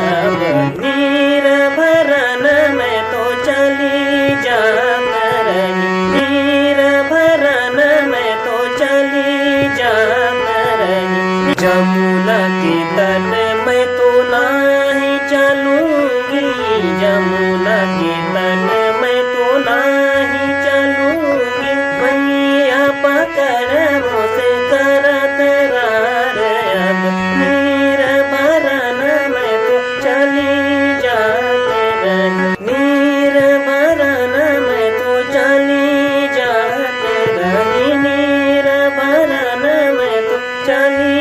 अब नीर भरन मैं तो चली जात रही, नीर भरन मैं तो चली जात रही। जमुना के तट मैं तो नहीं चलूंगी, जमुना के तट मैं तो नहीं चलूंगी। भैया पकड़ मुझसे करत रार, अब नीर भरन मैं तो चली जात रही, नीर भरन मैं तो चली जात रही, नीर भरन मैं तो चली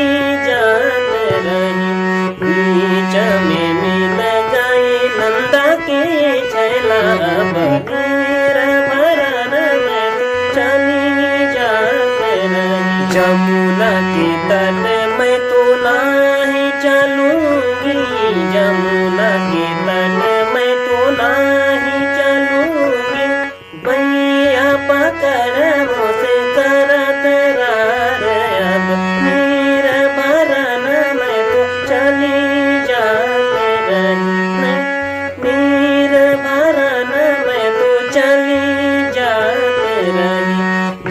जात रही। बीच में मिल गए नंदा के छैला, अब नीर भरन मैं तो चली जात रही। जमुना के तट मैं तो नहीं चलूंगी, जमुना के तट मैं तो नहीं चलूंगी। भैया पकड़ मुझसे करत रार, अब नीर भरन मैं तो चली जात रही, नीर भरन मैं तो चली जात रही।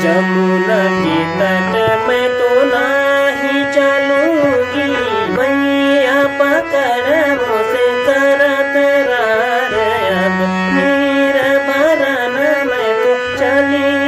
जमुना के तट मैं तो नहीं चलूंगी, भैया पकड़ मुझसे करत रार, अब नीर भरन मैं तो चली